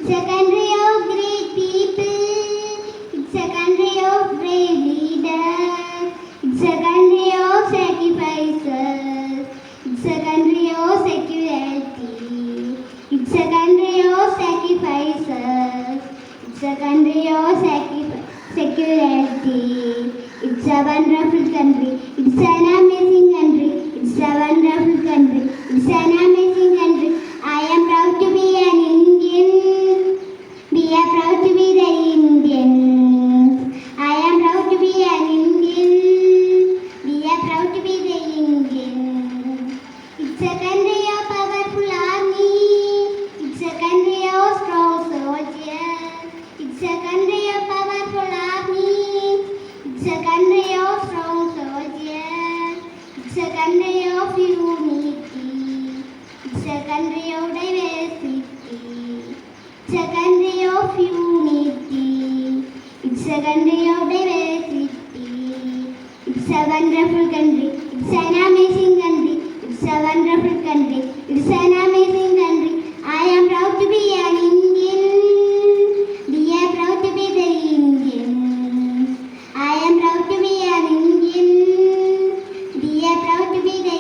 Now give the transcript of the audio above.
It's a country of great people. It's a country of brave leaders. It's a country of sacrifices. It's a country of security. It's a country of sacrifices. It's a country of security. It's a wonderful country. It's an amazing country. It's a wonderful country. It's an amazing country. I am proud to be an Indian. We are proud to be the Indians. I am proud to be an Indian. We are proud to be the Indians. It's a country of powerful army. It's a country of strong soldiers. It's a country of powerful army. It's a country of strong soldiers. It's a country of unity. It's a country of diversity. It's a country of unity. It's a country of diversity. It's a wonderful country. It's an amazing country. It's a wonderful country. It's an amazing country. I am proud to be an Indian. We are proud to be the Indians. I am proud to be an Indian. We are proud to be the